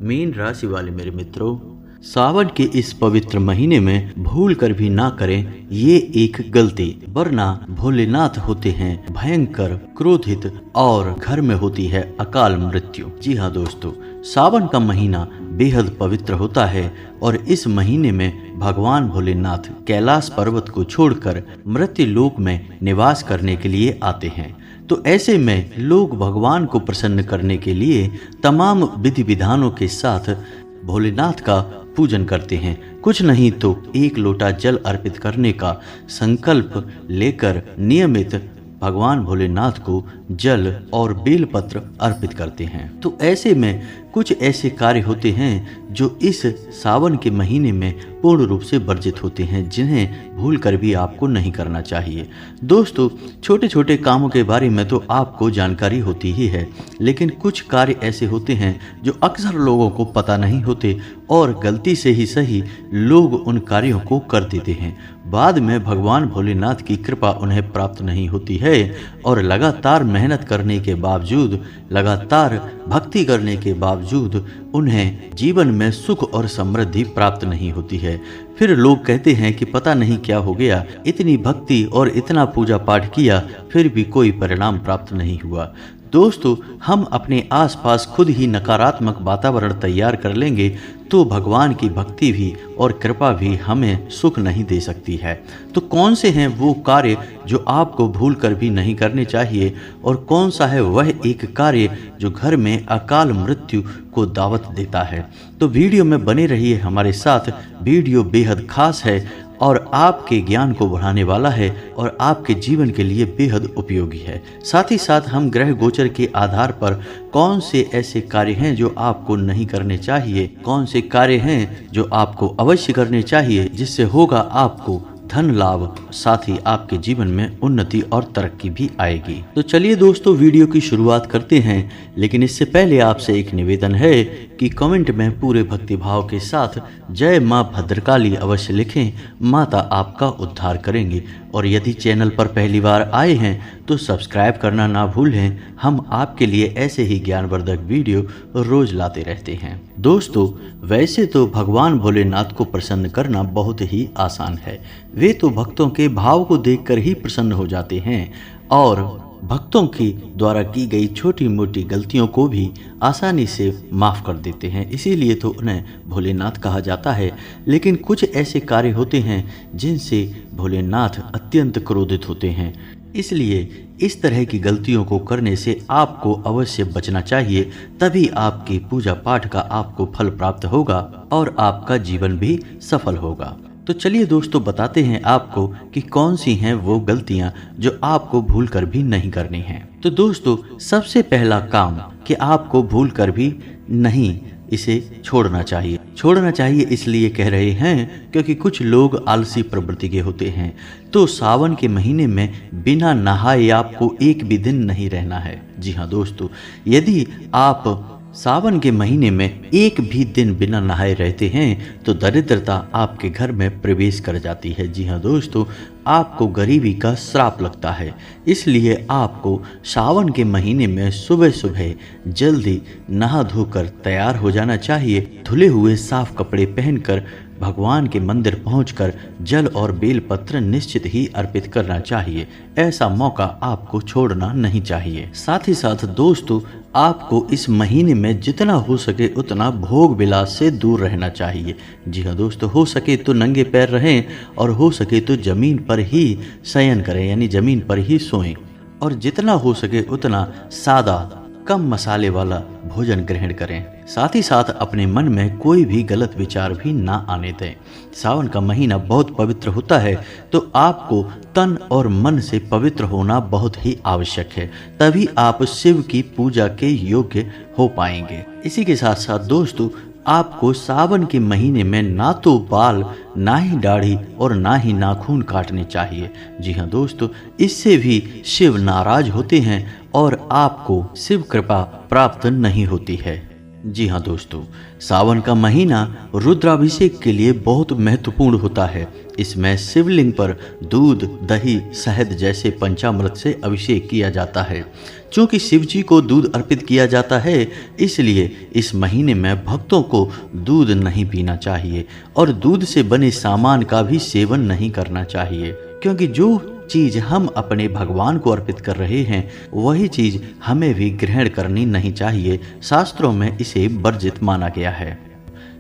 Mean राशि वाले मेरे मित्रों, सावन के इस पवित्र महीने में भूल कर भी ना करें ये एक गलती, वरना भोलेनाथ होते हैं भयंकर क्रोधित और घर में होती है अकाल मृत्यु। जी हाँ दोस्तों, सावन का महीना बेहद पवित्र होता है और इस महीने में भगवान भोलेनाथ कैलाश पर्वत को छोड़कर मृत्यु लोक में निवास करने के लिए आते हैं। तो ऐसे में लोग भगवान को प्रसन्न करने के लिए तमाम विधि विधानों के साथ भोलेनाथ का पूजन करते हैं। कुछ नहीं तो 1 लोटा जल अर्पित करने का संकल्प लेकर नियमित भगवान भोलेनाथ को जल और बेलपत्र अर्पित करते हैं। तो ऐसे में कुछ ऐसे कार्य होते हैं जो इस सावन के महीने में पूर्ण रूप से वर्जित होते हैं, जिन्हें भूल कर भी आपको नहीं करना चाहिए। दोस्तों, छोटे छोटे कामों के बारे में तो आपको जानकारी होती ही है, लेकिन कुछ कार्य ऐसे होते हैं जो अक्सर लोगों को पता नहीं होते और गलती से ही सही लोग उन कार्यों को कर देते हैं। बाद में भगवान भोलेनाथ की कृपा उन्हें प्राप्त नहीं होती है और लगातार मेहनत करने के बावजूद, लगातार भक्ति करने के बावजूद उन्हें जीवन में सुख और समृद्धि प्राप्त नहीं होती है। फिर लोग कहते हैं कि पता नहीं क्या हो गया, इतनी भक्ति और इतना पूजा पाठ किया फिर भी कोई परिणाम प्राप्त नहीं हुआ। दोस्तों, हम अपने आसपास खुद ही नकारात्मक वातावरण तैयार कर लेंगे तो भगवान की भक्ति भी और कृपा भी हमें सुख नहीं दे सकती है। तो कौन से हैं वो कार्य जो आपको भूल कर भी नहीं करने चाहिए और कौन सा है वह एक कार्य जो घर में अकाल मृत्यु को दावत देता है? तो वीडियो में बने रहिए हमारे साथ। वीडियो बेहद खास है और आपके ज्ञान को बढ़ाने वाला है और आपके जीवन के लिए बेहद उपयोगी है। साथ ही साथ हम ग्रह गोचर के आधार पर कौन से ऐसे कार्य हैं जो आपको नहीं करने चाहिए, कौन से कार्य हैं जो आपको अवश्य करने चाहिए, जिससे होगा आपको धन लाभ, साथ ही आपके जीवन में उन्नति और तरक्की भी आएगी। तो चलिए दोस्तों, वीडियो की शुरुआत करते हैं, लेकिन इससे पहले आपसे एक निवेदन है कि कमेंट में पूरे भक्तिभाव के साथ जय मां भद्रकाली अवश्य लिखें। माता आपका उद्धार करेंगे। और यदि चैनल पर पहली बार आए हैं तो सब्सक्राइब करना ना भूलें। हम आपके लिए ऐसे ही ज्ञानवर्धक वीडियो रोज लाते रहते हैं। दोस्तों, वैसे तो भगवान भोलेनाथ को प्रसन्न करना बहुत ही आसान है। वे तो भक्तों के भाव को देखकर ही प्रसन्न हो जाते हैं और भक्तों की द्वारा की गई छोटी मोटी गलतियों को भी आसानी से माफ़ कर देते हैं, इसीलिए तो उन्हें भोलेनाथ कहा जाता है। लेकिन कुछ ऐसे कार्य होते हैं जिनसे भोलेनाथ अत्यंत क्रोधित होते हैं, इसलिए इस तरह की गलतियों को करने से आपको अवश्य बचना चाहिए। तभी आपकी पूजा पाठ का आपको फल प्राप्त होगा और आपका जीवन भी सफल होगा। तो चलिए दोस्तों, बताते हैं आपको कि कौन सी हैं वो गलतियां जो आपको भूल कर भी नहीं करनी हैं। तो दोस्तों, सबसे पहला काम कि आपको भूल कर भी नहीं इसे छोड़ना चाहिए। छोड़ना चाहिए इसलिए कह रहे हैं क्योंकि कुछ लोग आलसी प्रवृत्ति के होते हैं। तो सावन के महीने में बिना नहाए आपको एक भी दिन नहीं रहना है। जी हाँ दोस्तों, यदि आप सावन के महीने में एक भी दिन बिना नहाए रहते हैं तो दरिद्रता आपके घर में प्रवेश कर जाती है। जी हाँ दोस्तों, आपको गरीबी का श्राप लगता है। इसलिए आपको सावन के महीने में सुबह सुबह जल्दी नहा धोकर तैयार हो जाना चाहिए। धुले हुए साफ कपड़े पहनकर भगवान के मंदिर पहुंचकर जल और बेलपत्र निश्चित ही अर्पित करना चाहिए। ऐसा मौका आपको छोड़ना नहीं चाहिए। साथ ही साथ दोस्तों, आपको इस महीने में जितना हो सके उतना भोग विलास से दूर रहना चाहिए। जी हाँ दोस्तों, हो सके तो नंगे पैर रहें और हो सके तो जमीन पर ही शयन करें, यानी जमीन पर ही सोएं और जितना हो सके उतना सादा कम मसाले वाला भोजन ग्रहण करें। साथ ही साथ अपने मन में कोई भी गलत विचार भी ना आने दें। सावन का महीना बहुत पवित्र होता है, तो आपको तन और मन से पवित्र होना बहुत ही आवश्यक है, तभी आप शिव की पूजा के योग्य हो पाएंगे। इसी के साथ साथ दोस्तों, आपको सावन के महीने में ना तो बाल, ना ही दाढ़ी और ना ही नाखून काटने चाहिए। जी हाँ दोस्तों, इससे भी शिव नाराज होते हैं और आपको शिव कृपा प्राप्त नहीं होती है। जी हाँ दोस्तों, सावन का महीना रुद्राभिषेक के लिए बहुत महत्वपूर्ण होता है। इसमें शिवलिंग पर दूध, दही, शहद जैसे पंचामृत से अभिषेक किया जाता है। चूँकि शिव जी को दूध अर्पित किया जाता है, इसलिए इस महीने में भक्तों को दूध नहीं पीना चाहिए और दूध से बने सामान का भी सेवन नहीं करना चाहिए, क्योंकि जो चीज हम अपने भगवान को अर्पित कर रहे हैं वही चीज हमें भी ग्रहण करनी नहीं चाहिए। शास्त्रों में इसे वर्जित माना गया है।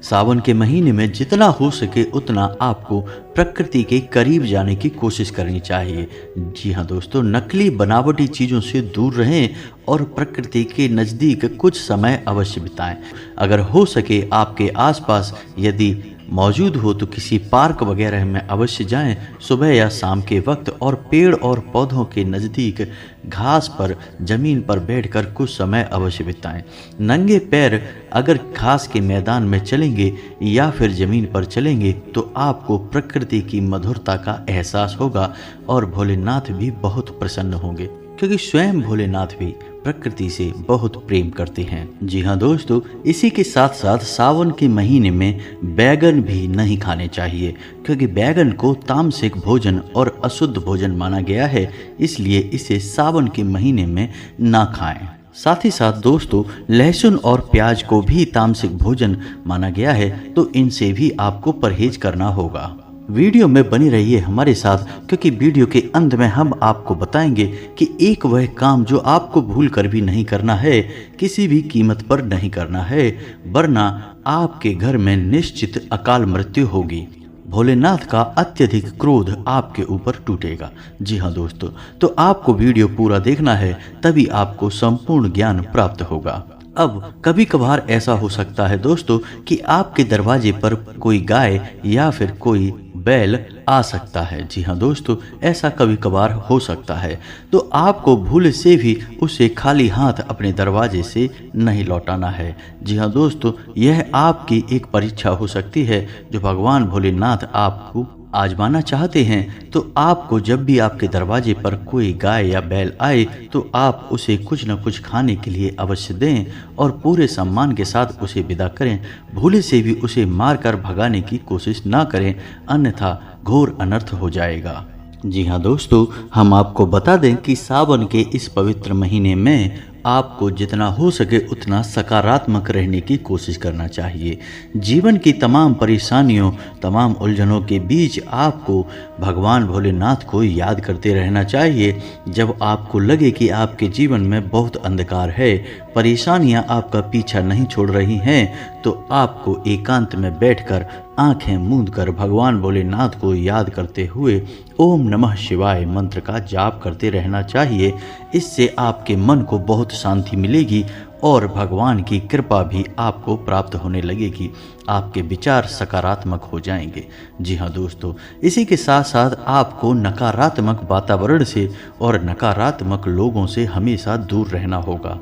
सावन के महीने में जितना हो सके उतना आपको प्रकृति के करीब जाने की कोशिश करनी चाहिए। जी हाँ दोस्तों, नकली बनावटी चीज़ों से दूर रहें और प्रकृति के नज़दीक कुछ समय अवश्य बिताएं। अगर हो सके आपके आसपास यदि मौजूद हो तो किसी पार्क वगैरह में अवश्य जाएं सुबह या शाम के वक्त, और पेड़ और पौधों के नज़दीक घास पर ज़मीन पर बैठकर कुछ समय अवश्य बिताएं। नंगे पैर अगर घास के मैदान में चलेंगे या फिर ज़मीन पर चलेंगे तो आपको प्रकृति की मधुरता का एहसास होगा और भोलेनाथ भी बहुत प्रसन्न होंगे, क्योंकि स्वयं भोलेनाथ भी प्रकृति से बहुत प्रेम करते हैं। जी हाँ दोस्तों, इसी के साथ साथ सावन के महीने में बैगन भी नहीं खाने चाहिए, क्योंकि बैगन को तामसिक भोजन और अशुद्ध भोजन माना गया है, इसलिए इसे सावन के महीने में ना खाएं। साथ ही साथ दोस्तों, लहसुन और प्याज को भी तामसिक भोजन माना गया है, तो इनसे भी आपको परहेज करना होगा। वीडियो में बनी रहिए हमारे साथ, क्योंकि वीडियो के अंत में हम आपको बताएंगे कि एक वह काम जो आपको भूल कर भी नहीं करना है, किसी भी कीमत पर नहीं करना है, वरना आपके घर में निश्चित अकाल मृत्यु होगी। भोलेनाथ का अत्यधिक क्रोध आपके ऊपर टूटेगा। जी हाँ दोस्तों, तो आपको वीडियो पूरा देखना है, तभी आपको संपूर्ण ज्ञान प्राप्त होगा। अब कभी कभार ऐसा हो सकता है दोस्तों कि आपके दरवाजे पर कोई गाय या फिर कोई बैल आ सकता है। जी हाँ दोस्तों, ऐसा कभी कभार हो सकता है, तो आपको भूल से भी उसे खाली हाथ अपने दरवाजे से नहीं लौटाना है। जी हाँ दोस्तों, यह आपकी एक परीक्षा हो सकती है जो भगवान भोलेनाथ आपको आजमाना चाहते हैं। तो आपको जब भी आपके दरवाजे पर कोई गाय या बैल आए तो आप उसे कुछ न कुछ खाने के लिए अवश्य दें और पूरे सम्मान के साथ उसे विदा करें। भूले से भी उसे मारकर भगाने की कोशिश ना करें, अन्यथा घोर अनर्थ हो जाएगा। जी हाँ दोस्तों, हम आपको बता दें कि सावन के इस पवित्र महीने में आपको जितना हो सके उतना सकारात्मक रहने की कोशिश करना चाहिए। जीवन की तमाम परेशानियों, तमाम उलझनों के बीच आपको भगवान भोलेनाथ को याद करते रहना चाहिए। जब आपको लगे कि आपके जीवन में बहुत अंधकार है, परेशानियां आपका पीछा नहीं छोड़ रही हैं, तो आपको एकांत में बैठकर आंखें मूंद कर भगवान भोलेनाथ को याद करते हुए ओम नमः शिवाय मंत्र का जाप करते रहना चाहिए। इससे आपके मन को बहुत शांति मिलेगी और भगवान की कृपा भी आपको प्राप्त होने लगेगी। आपके विचार सकारात्मक हो जाएंगे। जी हाँ दोस्तों, इसी के साथ साथ आपको नकारात्मक वातावरण से और नकारात्मक लोगों से हमेशा दूर रहना होगा।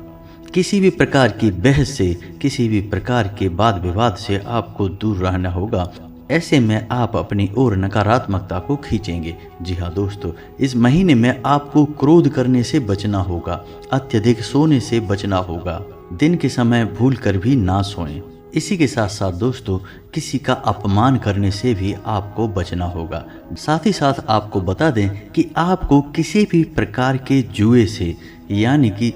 किसी भी प्रकार की बहस से, किसी भी प्रकार के वाद विवाद से आपको दूर रहना होगा। ऐसे में आप अपनी ओर नकारात्मकता को खींचेंगे। जी हाँ दोस्तों, इस महीने में आपको क्रोध करने से बचना होगा, अत्यधिक सोने से बचना होगा, दिन के समय भूल कर भी ना सोएं। इसी के साथ साथ दोस्तों, किसी का अपमान करने से भी आपको बचना होगा। साथ ही साथ आपको बता दें कि आपको किसी भी प्रकार के जुए से, यानी कि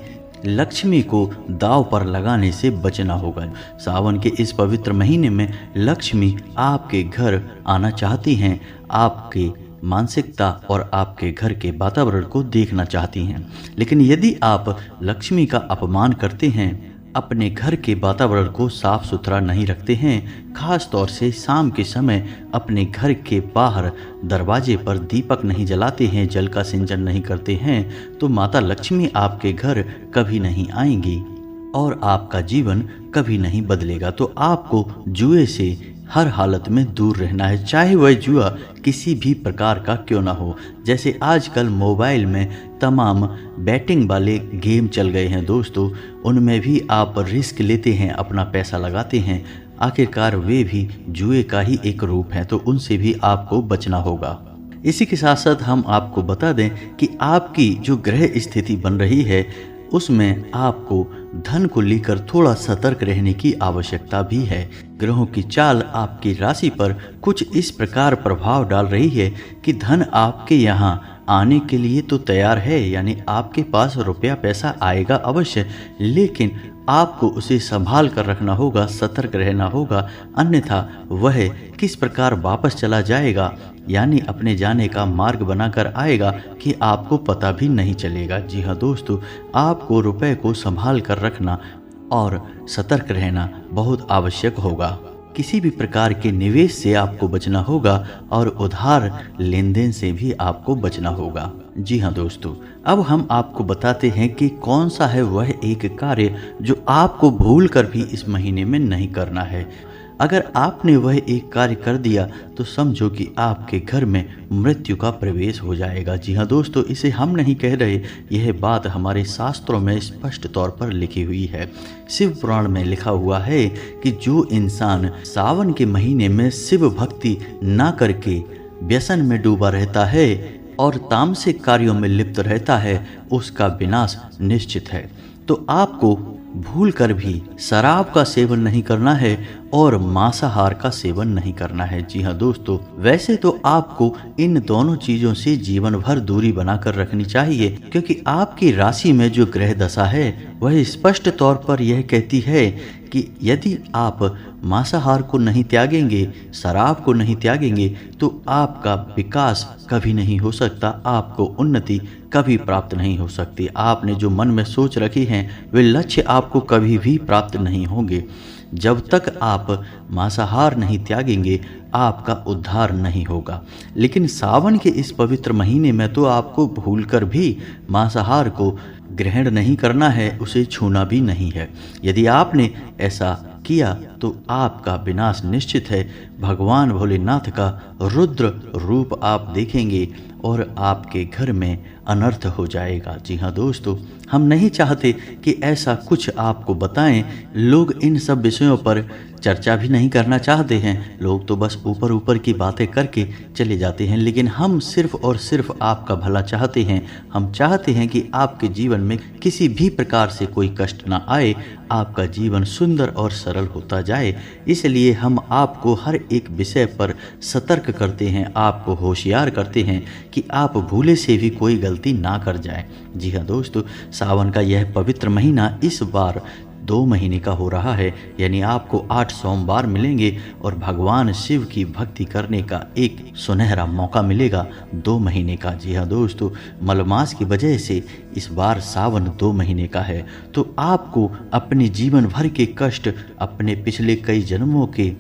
लक्ष्मी को दाव पर लगाने से बचना होगा। सावन के इस पवित्र महीने में लक्ष्मी आपके घर आना चाहती हैं, आपके मानसिकता और आपके घर के वातावरण को देखना चाहती हैं। लेकिन यदि आप लक्ष्मी का अपमान करते हैं, अपने घर के वातावरण को साफ सुथरा नहीं रखते हैं, खास तौर से शाम के समय अपने घर के बाहर दरवाजे पर दीपक नहीं जलाते हैं, जल का सिंचन नहीं करते हैं, तो माता लक्ष्मी आपके घर कभी नहीं आएंगी और आपका जीवन कभी नहीं बदलेगा। तो आपको जुए से हर हालत में दूर रहना है, चाहे वह जुआ किसी भी प्रकार का क्यों ना हो। जैसे आजकल मोबाइल में तमाम बैटिंग वाले गेम चल गए हैं दोस्तों, उनमें भी आप रिस्क लेते हैं, अपना पैसा लगाते हैं, आखिरकार वे भी जुए का ही एक रूप है, तो उनसे भी आपको बचना होगा। इसी के साथ साथ हम आपको बता दें कि आपकी जो ग्रह स्थिति बन रही है उसमें आपको धन को लेकर थोड़ा सतर्क रहने की आवश्यकता भी है। ग्रहों की चाल आपकी राशि पर कुछ इस प्रकार प्रभाव डाल रही है कि धन आपके यहाँ आने के लिए तो तैयार है, यानी आपके पास रुपया पैसा आएगा अवश्य, लेकिन आपको उसे संभाल कर रखना होगा, सतर्क रहना होगा, अन्यथा वह किस प्रकार वापस चला जाएगा, यानी अपने जाने का मार्ग बनाकर आएगा कि आपको पता भी नहीं चलेगा। जी हाँ दोस्तों, आपको रुपए को संभाल कर रखना और सतर्क रहना बहुत आवश्यक होगा। किसी भी प्रकार के निवेश से आपको बचना होगा और उधार लेन देन से भी आपको बचना होगा। जी हाँ दोस्तों, अब हम आपको बताते हैं कि कौन सा है वह एक कार्य जो आपको भूल कर भी इस महीने में नहीं करना है। अगर आपने वह एक कार्य कर दिया तो समझो कि आपके घर में मृत्यु का प्रवेश हो जाएगा। जी हाँ दोस्तों, इसे हम नहीं कह रहे, यह बात हमारे शास्त्रों में स्पष्ट तौर पर लिखी हुई है। शिव पुराण में लिखा हुआ है कि जो इंसान सावन के महीने में शिव भक्ति ना करके व्यसन में डूबा रहता है और तामसिक कार्यों में लिप्त रहता है, उसका विनाश निश्चित है। तो आपको भूल कर भी शराब का सेवन नहीं करना है और मांसाहार का सेवन नहीं करना है। जी हाँ दोस्तों, वैसे तो आपको इन दोनों चीजों से जीवन भर दूरी बनाकर रखनी चाहिए, क्योंकि आपकी राशि में जो ग्रह दशा है वह स्पष्ट तौर पर यह कहती है कि यदि आप मांसाहार को नहीं त्यागेंगे, शराब को नहीं त्यागेंगे, तो आपका विकास कभी नहीं हो सकता, आपको उन्नति कभी प्राप्त नहीं हो सकती। आपने जो मन में सोच रखी हैं वे लक्ष्य आपको कभी भी प्राप्त नहीं होंगे। जब तक आप मांसाहार नहीं त्यागेंगे आपका उद्धार नहीं होगा। लेकिन सावन के इस पवित्र महीने में तो आपको भूलकर भी मांसाहार को ग्रहण नहीं करना है, उसे छूना भी नहीं है। यदि आपने ऐसा किया तो आपका विनाश निश्चित है। भगवान भोलेनाथ का रुद्र रूप आप देखेंगे और आपके घर में अनर्थ हो जाएगा। जी हाँ दोस्तों, हम नहीं चाहते कि ऐसा कुछ आपको बताएं। लोग इन सब विषयों पर चर्चा भी नहीं करना चाहते हैं, लोग तो बस ऊपर ऊपर की बातें करके चले जाते हैं। लेकिन हम सिर्फ और सिर्फ आपका भला चाहते हैं। हम चाहते हैं कि आपके जीवन में किसी भी प्रकार से कोई कष्ट ना आए, आपका जीवन सुंदर और सरल होता जाए। इसलिए हम आपको हर एक विषय पर सतर्क करते हैं, आपको होशियार करते हैं कि आप भूले से भी कोई गलती ना कर जाए। जी हाँ दोस्तों, सावन का यह पवित्र महीना इस बार 2 महीने का हो रहा है, यानी आपको 8 सोमवार मिलेंगे और भगवान शिव की भक्ति करने का एक सुनहरा मौका मिलेगा 2 महीने का। जी हाँ दोस्तों, मलमास की वजह से इस बार सावन 2 महीने का है, तो आपको अपने जीवन भर के कष्ट, अपने पिछले कई जन्मों के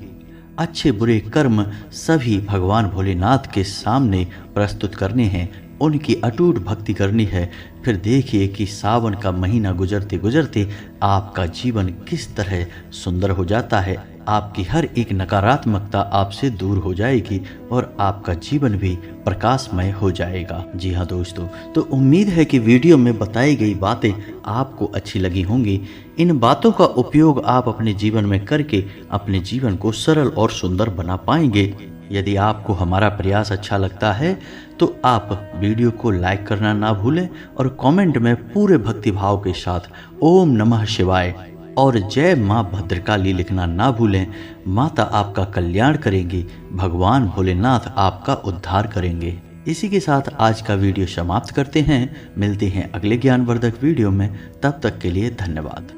अच्छे बुरे कर्म सभी भगवान भोलेनाथ के सामने प्रस्तुत करने हैं, उनकी अटूट भक्ति करनी है। फिर देखिए कि सावन का महीना गुजरते गुजरते आपका जीवन किस तरह सुंदर हो जाता है। आपकी हर एक नकारात्मकता आपसे दूर हो जाएगी और आपका जीवन भी प्रकाशमय हो जाएगा। जी हाँ दोस्तों, तो उम्मीद है कि वीडियो में बताई गई बातें आपको अच्छी लगी होंगी। इन बातों का उपयोग आप अपने जीवन में करके अपने जीवन को सरल और सुंदर बना पाएंगे। यदि आपको हमारा प्रयास अच्छा लगता है तो आप वीडियो को लाइक करना ना भूलें और कमेंट में पूरे भक्तिभाव के साथ ओम नमः शिवाय और जय माँ भद्रकाली लिखना ना भूलें। माता आपका कल्याण करेंगी, भगवान भोलेनाथ आपका उद्धार करेंगे। इसी के साथ आज का वीडियो समाप्त करते हैं। मिलते हैं अगले ज्ञानवर्धक वीडियो में, तब तक के लिए धन्यवाद।